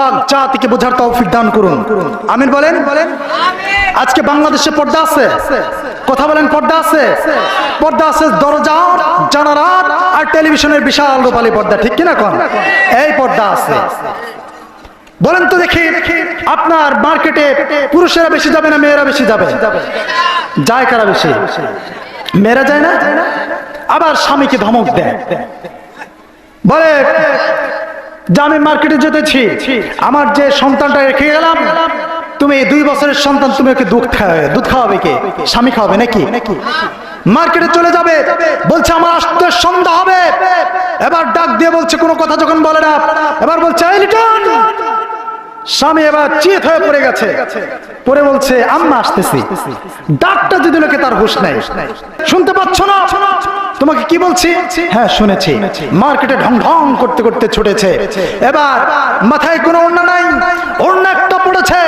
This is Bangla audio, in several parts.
পাক জাতিকে বোঝার তৌফিক দান করুন, আমিন বলেন। আজকে বাংলাদেশে পর্দা আছে, কথা বলেন, পর্দা আছে, পর্দা আছে, দরজা জানালা আর টেলিভিশনের বিশাল রূপালী পর্দা, ঠিক কিনা কোন? এই পর্দা আছে। বলেন তো দেখি, আপনার মার্কেটে পুরুষেরা বেশি যাবে না মেয়েরা বেশি যাবে? যায় কারা বেশি? মেয়েরা যায় না? আবার স্বামীকে ধমক দেয়, বলে যে আমি মার্কেটে যেতেছি, আমার যে সন্তানটা রেখে গেলাম, তুমি 2 বছরের সন্তান, তুমি ওকে দুধ খাওয়াবে কে? স্বামী খাওয়াবে নাকি? মার্কেটে চলে যাবে, বলছে আমার আসতে সন্ধ্যা হবে, এবার ডাক দিয়ে বলছে, কোনো কথা যখন বলে না, এবার বলছে এই লিটন। স্বামী এবার চিত হয়ে পড়ে গেছে, পরে বলছে আম্মা আসতেছি। ডাকটা যদি লোকে তার হুঁশ নাই, শুনতে পাচ্ছ না তোমাকে কি বলছি? হ্যাঁ শুনেছি। মার্কেটে ঢং ঢং করতে করতে ছুটেছে, এবার মাথায় কোনো ওড়না নাই, ওড়না একটা পড়েছে,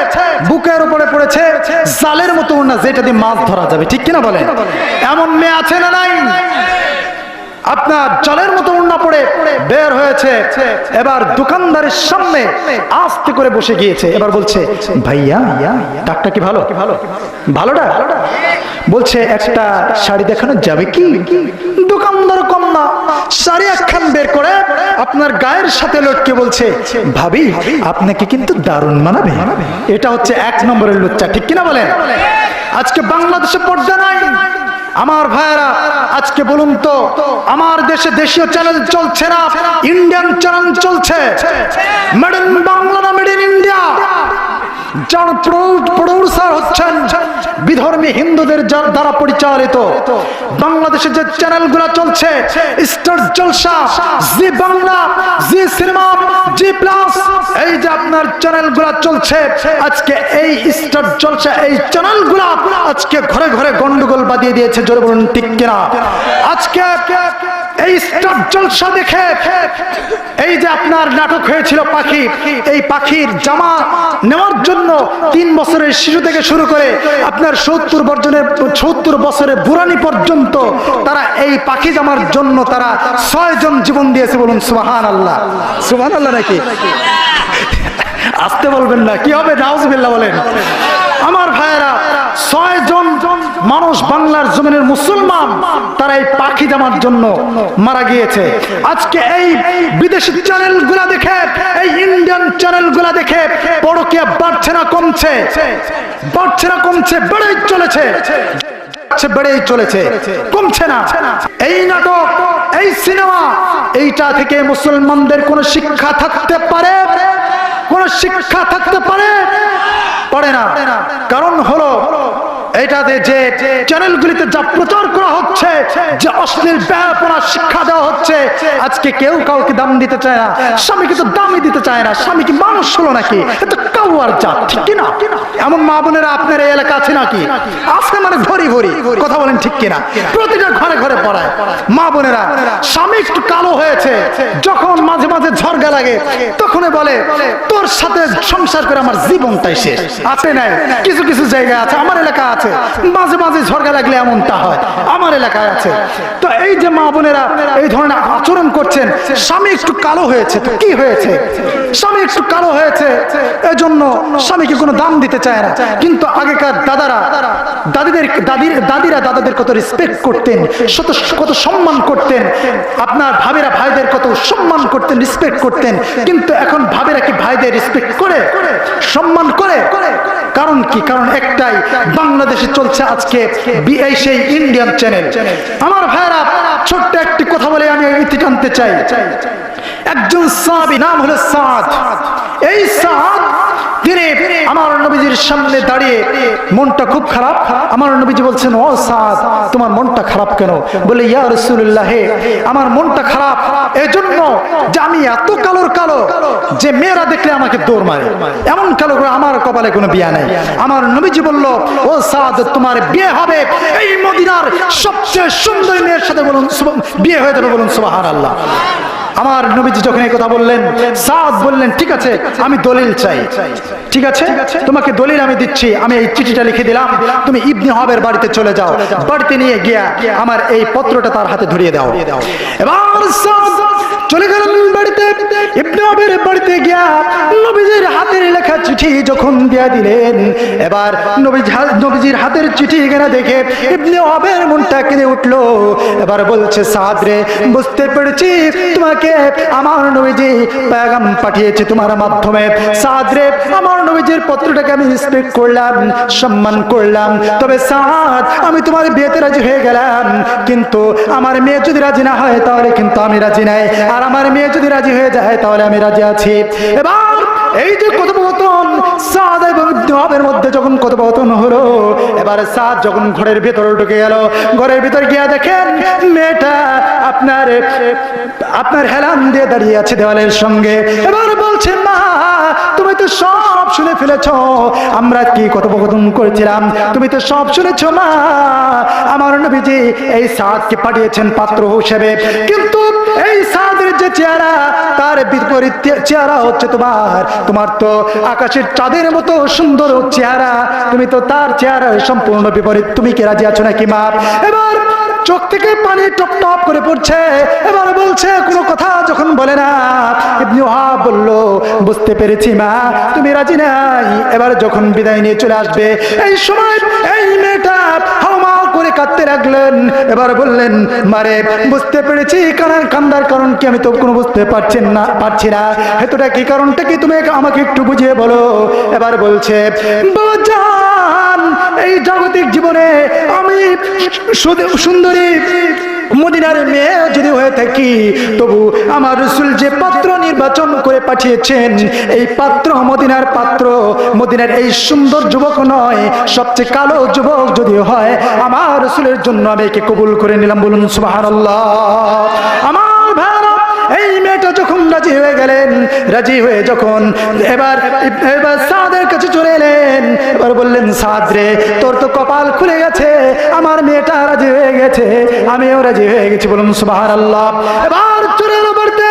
বুকের উপরে পড়েছে জালের মতো ওড়না, যেটা দিয়ে মাছ ধরা যাবে, ঠিক কিনা বলেন? এমন মেয়ে আছে না নাই? আপনার জলের মতো ওড়না পড়ে বের হয়েছে, এবার দোকানদারের সামনে আস্তে করে বসে গিয়েছে, এবার বলছে ভাইয়া ডাকটা কি ভালো? ভালোটা বলছে একটা শাড়ি দেখানো যাবে কি? দোকানদার কন্যা শাড়ি একখান বের করে আপনার গায়ের সাথে লটকে বলছে ভাবি আপনাকে কিন্তু দারুণ মানাবে। এটা হচ্ছে 1 নম্বরের লুচ্চা, ঠিক কিনা বলেন? আজকে বাংলাদেশে পর্দা নাই। আমার ভাইয়েরা, আজকে বলুন তো, আমার দেশে দেশীয় চ্যানেল চলছে না, ইন্ডিয়ান চ্যানেল চলছে, মেড ইন বাংলা না মেড ইন ইন্ডিয়া। যার প্রডিউসার হচ্ছেন বিধর্মী হিন্দুদের দ্বারা পরিচালিত। বাংলাদেশে যে চ্যানেলগুলো চলছে, স্টার জলসা, জি বাংলা, জি সিনেমা, জি প্লাস, এই যে আপনার চ্যানেলগুলো চলছে, আজকে এই স্টার জলসা এই চ্যানেলগুলো আজকে ঘরে ঘরে গন্ডগোল বাঁধিয়ে দিয়েছে, জোরে বলুন ঠিক কিনা? আজকে এই স্টার জলসা দেখে এই যে আপনার নাটক হয়েছিল পাখি, এই পাখির জামা নেওয়ার জন্য 3 বছরের শিশু থেকে শুরু করে আপনার 70 বছরের বুড়ানি পর্যন্ত তারা এই পাখি জামার জন্য তারা 6 জন জীবন দিয়েছে। বলুন সুবহানাল্লাহ। সুবহানাল্লাহ নাকি? আসতে বলবেন না, কি হবে? নাউজুবিল্লাহ বলেন। আমার ভাইয়েরা, 6 জন মানুষ বাংলার জমিনের মুসলমান, তারা এই পাখি জামার জন্য মারা গিয়েছে। আজকে এই বিদেশি চ্যানেলগুলা দেখে, এই ইন্ডিয়ান চ্যানেলগুলা দেখে পরকীয়া বাড়ছে না কমছে? বাড়ছে না কমছে? বেড়েই চলেছে, কমছে না। এই নাটক, এই সিনেমা, এইটা থেকে মুসলমানদের কোন শিক্ষা থাকতে পারে? কোন শিক্ষা থাকতে পারে? পারে না। কারণ হলো এটাতে যে চ্যানেলগুলিতে যা প্রচার করা হচ্ছে, যে অশ্লীল ব্যাপনা শিক্ষা দেওয়া হচ্ছে, আজকে কেউ কাউকে দাম দিতে চায় না। স্বামীকে তো দামই দিতে চায় না। স্বামী কি মানুষ হলো নাকি? এটা কাউয়ার জাত, ঠিক কিনা? এমন মা বোনেরা আপনার এই এলাকা আছে নাকি? আছে, মানে ভরি ভরি। কথা বলেন ঠিক কিনা? প্রতিটা ঘরে ঘরে পড়ায় মা বোনেরা। স্বামী একটু কালো হয়েছে, যখন মাঝে মাঝে ঝরগা লাগে, তখন বলে তোর সাথে সংসার করে আমার জীবনটাই শেষ। আছে নাই? কিছু কিছু জায়গায় আছে, আমার এলাকা আছে, মাঝে মাঝে ঝরগা লাগলে এমনটা হয়, আমার এলাকায় আছে। তো এই যে মা বোনেরা এই ধরনের আচরণ করছেন, স্বামী একটু কালো হয়েছে, তো কি হয়েছে? স্বামী একটু কালো হয়েছে, এজন্য স্বামীকে কোনো দাম দিতে চায় না। কিন্তু আগেকার দাদিরা দাদাদের কত রেসপেক্ট করতেন, কত সম্মান করতেন। আপনার ভাবিরা ভাইদের কত সম্মান করতেন, রেসপেক্ট করতেন। কিন্তু এখন ভাবিরা কি ভাইদের রেসপেক্ট করে, সম্মান করে? কারণ কি? কারণ একটাই, বাংলাদেশে চলছে আজকে এই সেই ইন্ডিয়ান চ্যানেল। আমার ভাইরা, ছোট্ট একটি কথা বলে আমি ইতি টানতে চাই। একজন সাহাবী, নাম হলো সাদ। এই সাদ তিনি আমার নবীজির সামনে দাঁড়িয়ে, মনটা খুব খারাপ। আমার নবীজি বলছেন, ও সাদ, তোমার মনটা খারাপ কেন? বলে, ইয়া রাসূলুল্লাহ, আমার মনটা খারাপ এজন্য যে আমি এত কালো যে মেয়েরা দেখলে আমাকে দৌড় মারে, এমন কালো করে আমার কপালে কোনো বিয়ে নাই। আমার নবীজি বলল, ও সাদ, তোমার বিয়ে হবে এই মদিনার সবচেয়ে সুন্দর মেয়ের সাথে। বলুন বিয়ে হয়ে যাবে, বলুন সুবহানাল্লাহ। আমার নবীজি যখন এই কথা বললেন, সাদ বললেন, ঠিক আছে, আমি দলিল চাই। ঠিক আছে, তোমাকে দলিল আমি দিচ্ছি। আমি এই চিঠিটা লিখে দিলাম, তুমি ইবনে ওহাবের বাড়িতে চলে যাও। বাড়িতে নিয়ে গিয়া আমার এই পত্রটা তার হাতে ধরিয়ে দাও। এবার সাদ চলে গেলেন বাড়িতে। ইবনে ওহাবের বাড়িতে গিয়া নবীজির হাতের লেখা চিঠি যখন দিয়া দিলেন, এবার নবীজির হাতের চিঠি এখানে দেখে ইবনে ওয়াবের মনটা কেঁদে উঠলো। এবার বলছে সাদ রে, বুঝতে পেরেছি তোমাকে আমার নবীজি পেগাম পাঠিয়েছে তোমার মাধ্যমে। সাদ রে, আমার নবীজির পত্রটাকে আমি রেসপেক্ট করলাম, সম্মান করলাম, তবে সাদ আমি তোমার বিয়েতে রাজি হয়ে গেলাম, কিন্তু আমার মেয়ে যদি রাজি না হয় তাহলে কিন্তু আমি রাজি নাই, আর আমার মেয়ে যদি রাজি হয়ে যায় তাহলে আমি রাজি আছি। এবার এই যে কথোপকথন সাদ এবং ইবনে ওয়াবের মধ্যে যখন কথোপকথন হলো, এবার সাদ যখন ঘরের ভেতরে ঢুকে গেল, ঘরের ভিতর গিয়ে দেখেন মেয়েটা আপনার হেলান দিয়ে দাঁড়িয়ে আছে দেওয়ালের সঙ্গে। এবার বলছে মা, তুমি তো সব শুনে ফেলেছ, আমরা কি কথোপকথন করেছিলাম, তুমি তো সব শুনেছ মা। আমার নবীজি এই সাদকে পাঠিয়েছেন পাত্র হিসেবে, কিন্তু এই সাদের যে চেহারা তার বিপরীত চেহারা হচ্ছে তোমার তো আকাশের চাঁদের মতো সুন্দর চেহারা, তুমি তো তার চেহারার সম্পূর্ণ বিপরীত। তুমি কি রাজি আছো নাকি মা? এবার চোখ থেকে পানি টপ টপ করে পড়ছে। এবার বলছে কোনো কথা যখন বলে না। ইবনে ওয়াব বলল, বুঝতে পেরেছি মা, তুমি রাজি নাই। এবার যখন বিদায় নিয়ে চলে আসবে, এই সময় এই মেয়েটা হাওমাও করে কাঁদতে লাগলেন। এবার বললেন, মারে বুঝতে পেরেছি, কান্দার কারণ কি আমি তো কোনো বুঝতে পারছি না, হেতুটা কি, কারণটা কি, তুমি আমাকে একটু বুঝিয়ে বলো। এবার বলছে, বাজান এই জাগতিক জীবনে আমি সুন্দরী মদিনার মেয়ে যদি হয়ে থাকি, তবু আমার রাসূল যে পাত্র নির্বাচন করে পাঠিয়েছেন, এই পাত্র মদিনার পাত্র, মদিনার এই সুন্দর যুবক নয়, সবচেয়ে কালো যুবক যদি হয়, আমার রাসূলের জন্য আমি একে কবুল করে নিলাম। বলুন সুবহানাল্লাহ। আমার ভাইরা, এই মেয়েটা যখন রাজি হয়ে গেলেন, রাজি হয়ে যখন এবার সাদের কাছে চলে এলেন, এবার বললেন, সাদ রে, তোর তো কপাল খুলে গেছে, আমার মেয়েটা রাজি হয়ে গেছে, আমিও রাজি হয়ে গেছি। বলুন সুবহানাল্লাহ। এবার চলে এলো বাড়িতে।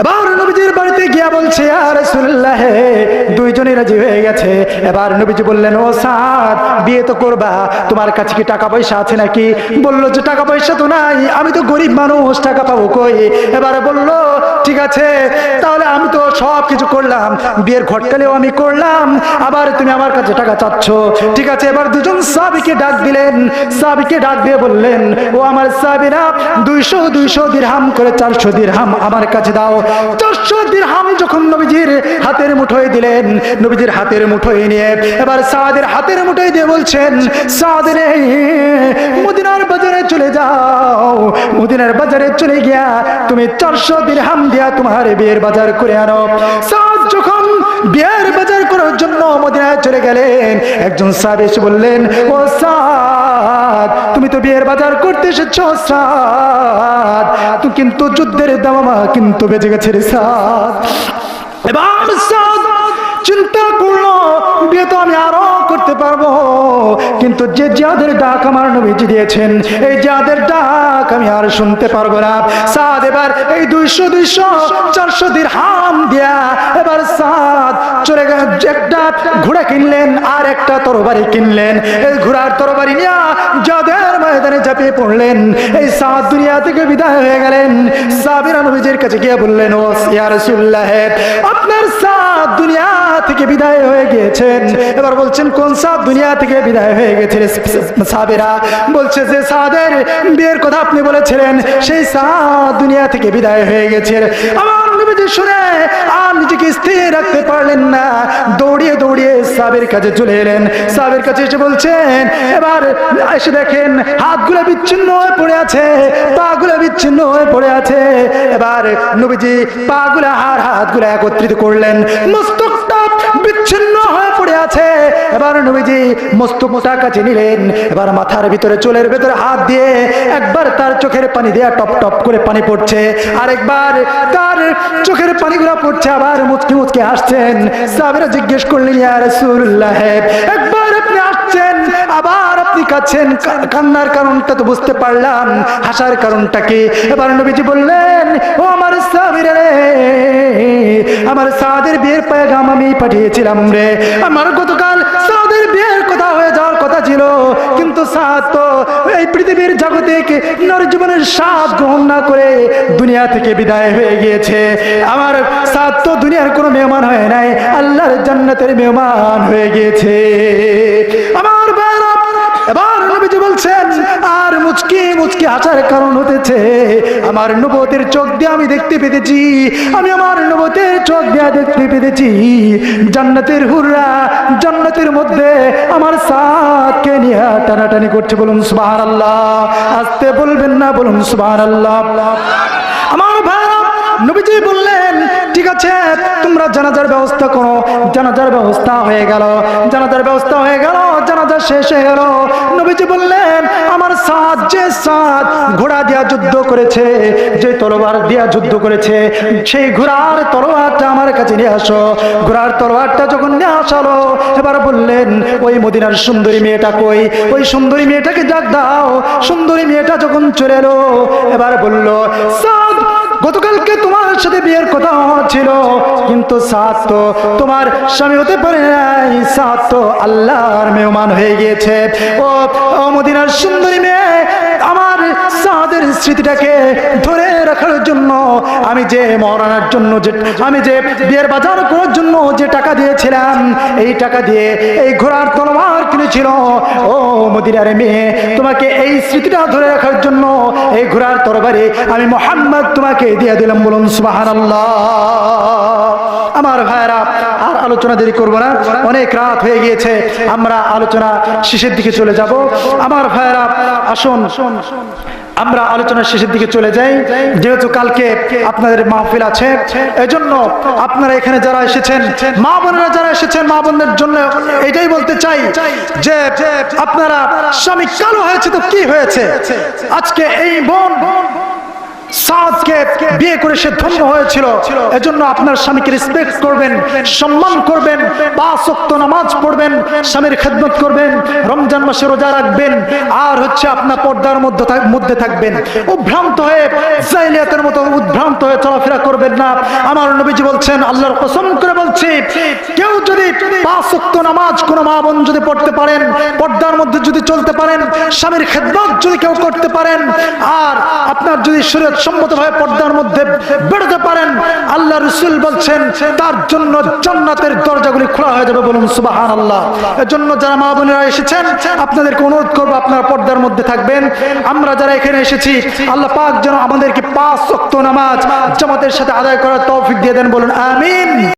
এবার নবীজির বাড়িতে গিয়া বলছে, ইয়া রাসূলুল্লাহ, দুইজনই রাজি হয়ে গেছে। এবার নবীজি বললেন, ও সাদ, বিয়ে তো করবা, তোমার কাছে কি টাকা পয়সা আছে নাকি? বলল যে টাকা পয়সা তো নাই, আমি তো গরিব মানুষ, টাকা পাবো কই? এবার বলল, ঠিক আছে, তাহলে আমি তো সব কিছু করলাম, বিয়ের ঘটকালেও আমি করলাম, আবার তুমি আমার কাছে টাকা চাচ্ছ, ঠিক আছে। এবার দুজন সাহাবীকে ডাক দিলেন। সাহাবীকে ডাক দিয়ে বললেন, ও আমার সাহাবীরা, 200 দিরহাম করে 400 দিরহাম আমার কাছে দাও। 400 দিরহাম যখন নবীজির হাতের মুঠোয় দিলেন, নবীজির হাতের মুঠোয় নিয়ে এবার সাদের হাতের মুঠোয় দিয়ে বলছেন, সাদ রে, মদিনার বাজারে চলে যাও, মদিনার বাজারে চলে গিয়া তুমি 400 দিরহাম দিয়া তোমার বিয়ের বাজার করে আনো। সাদ যখন বিয়ের বাজার করার জন্য মদিনায় চলে গেলেন, একজন সাহাবী এসে বললেন, ও সাদ, তুমি তো বিয়ের বাজার করতে এসেছো সাদ, তুই কিন্তু যুদ্ধের দামামা কিন্তু বেঁচে গেছে রে সাদ। এবার সাদ চিন্তা করলো, বিয়ে তো আমি আরো করতে পারবো, কিন্তু যে জিহাদের ডাক আমার নবীজি দিয়েছেন, এই জিহাদের ডাক আমি আর শুনতে পারবো না। সাদ এবার এই 200 400 দিরহাম দিয়া এবার সাদ চলে গেল, একটা ঘোড়া কিনলেন আর একটা তরবারি কিনলেন। এই ঘোড়ার তরবারি নিয়ে জিহাদের ময়দানে ঝাঁপিয়ে পড়লেন। এই সাদ দুনিয়া থেকে বিদায় হয়ে গেলেন। সাহাবীরা নবীজির কাছে গিয়ে বললেন, ও ইয়া রাসূলুল্লাহ, আপনার সাদ দুনিয়া থেকে বিদায় হয়ে গিয়েছেন। এবার বলছেন, কোন সাদ দুনিয়া থেকে বিদায় হয়ে গেছে? সাহাবীরা বলছে যে সাদের বিয়ের কথা আপনি বলেছিলেন, সেই সাদ দুনিয়া থেকে বিদায় হয়ে গেছে। আমার নবীজি শুনে আর নিজেকে স্থির রাখতে পারলেন না, দৌড়িয়ে দৌড়িয়ে সাহাবীর কাছে চলে এলেন। সাহাবীর কাছে এসে বলছেন, এবার এসে দেখেন হাতগুলো বিচ্ছিন্ন হয়ে পড়ে আছে, পাগুলো বিচ্ছিন্ন হয়ে পড়ে আছে। এবার নবীজি পাগুলো হাতগুলো একত্রিত করলেন, মস্তকটা বিচ্ছিন্ন হয়ে পড়ে আছে। এবার নবীজি মস্তকটা কাছে নিলেন, এবার মাথার ভিতরে চুলের ভিতরে হাত দিয়ে একবার তার চোখের পানি দিয়ে টপ টপ করে পানি পড়ছে, আরেকবার তার চোখের পানিগুলো পড়ছে, আবার মুচকি মুচকি হাসছেন। সাহাবীরা জিজ্ঞেস করলেন, ইয়া রাসূলুল্লাহ, একবার আপনি হাসছেন, আবার আপনি কাঁদছেন, কান্নার কারণটা তো বুঝতে পারলাম, হাসার কারণটা কি? এবার নবীজি বললেন, ও আমার সাহাবীরা রে, আমার সাদের বিয়ের পেগাম আমি পাঠিয়েছিলাম রে। আমার গতকাল সাদের বিয়ের কথা হয়ে যাওয়ার কথা ছিল, কিন্তু সাদ তো এই পৃথিবীর জাগতিক নরজীবনের স্বাদ গ্রহণ না করে দুনিয়া থেকে বিদায় হয়ে গিয়েছে। আমার সাদ তো দুনিয়ার কোনো মেহমান হয় নাই, আল্লাহ জান্নাতের মেহমান হয়ে গিয়েছে। আমার ভাইরা, এবার নবীজি বলছেন আর মুচকি মুচকি হাসার কারণ হতেছে আমার নবুয়তের চোখ দিয়ে আমি দেখতে পেতেছি, আমি আমার নবুয়তের চোখ দিয়ে দেখতে পেতেছি জান্নাতের হুররা জান্নাতের মধ্যে আমার সাদকে নিয়ে টানাটানি করছে। বলুন সুবহানাল্লাহ। আস্তে বলবেন না, বলুন সুবহানাল্লাহ। আমার ভাইরা, নবীজি বললেন ঠিক আছে তোমরা জানাজার ব্যবস্থা করো। জানাজার ব্যবস্থা হয়ে গেল, জানাজার ব্যবস্থা হয়ে গেল, জানাজা শেষ হয়ে গেল। নবীজি বললেন আমার সাদ, যে সাদ ঘোড়া দিয়া যুদ্ধ করেছে, যে তলোয়ার দিয়া যুদ্ধ করেছে, সেই ঘোড়ার তলোয়ারটা আমার কাছে নিয়ে আসো। ঘোড়ার তলোয়ারটা যখন নিয়ে আসালো, এবার বললেন ওই মদিনার সুন্দরী মেয়েটা কই, ওই সুন্দরী মেয়েটাকে ডাক দাও। সুন্দরী মেয়েটা যখন চলে এলো, এবার বলল সাদ গতকালকে তোমার সাথে বিয়ের কথা ছিল, কিন্তু সাদ তো তোমার স্বামী হতে পারে নাই, সাদ তো আল্লাহর মেহমান হয়ে গিয়েছে। ও মদিনার সুন্দরী মেয়ে, আমার সাদের স্মৃতিটাকে ধরে রাখার জন্য আমি যে মরানোর জন্য যে আমি যে বিয়ের বাজার করার জন্য যে টাকা দিয়েছিলাম, এই টাকা দিয়ে এই ঘোড়ার তলোয়ার কিনেছিল। ও মদিনার মেয়ে, তোমাকে এই স্মৃতিটা ধরে রাখার জন্য এই ঘোড়ার তরবারি আমি মুহাম্মদ তোমাকে দিয়ে দিলাম। বলুন সুবহানাল্লাহ। আমার ভাইরা, আর আলোচনা দেরি করবো না, অনেক রাত হয়ে গিয়েছে, আমরা আলোচনা শেষের দিকে চলে যাব। আমার ভাইরা আসুন আমরা আলোচনার শেষের দিকে চলে যাই, যেহেতু কালকে আপনাদের মাহফিল আছে। এজন্য আপনারা এখানে যারা এসেছেন, মা বোনেরা যারা এসেছেন, মা বোনদের জন্য এটাই বলতে চাই যে আপনারা স্বামী কালো হয়েছে তো কি হয়েছে, আজকে এই বোন সাদকে বিয়ে করে সে ধন্য হয়েছিল, এজন্য আপনার স্বামীকে রেসপেক্ট করবেন, সম্মান করবেন, 5 ওয়াক্ত নামাজ পড়বেন, স্বামীর খেদমত করবেন, রমজান মাসে রোজা রাখবেন, আর হচ্ছে আপনার পর্দার মধ্যে থাকবেন। উদ্ভ্রান্ত হয়ে জাহেলিয়াতের মতো উদ্ভ্রান্ত হয়ে চলাফেরা করবেন না। আমার নবীজি বলছেন, আল্লাহর কসম করে বলছি, কেউ যদি 5 ওয়াক্ত নামাজ কোনো মা বোন যদি পড়তে পারেন, পর্দার মধ্যে যদি চলতে পারেন, স্বামীর খেদমত যদি কেউ করতে পারেন, আর আপনার যদি শরীয়ত সম্মতভাবে পর্দার মধ্যে বেরোতে পারেন, আল্লাহ রাসূল বলছেন তার জন্য জান্নাতের দরজাগুলি খোলা হয়ে যাবে। বলুন সুবহানাল্লাহ। এজন্য যারা মা বোনেরা এসেছেন, আপনাদেরকে অনুরোধ করবো আপনারা পর্দার মধ্যে থাকবেন। আমরা যারা এখানে এসেছি, আল্লাহ পাক যেন আমাদেরকে 5 ওয়াক্ত নামাজ জামাতের সাথে আদায় করার তৌফিক দিয়ে দেন। বলুন আমিন।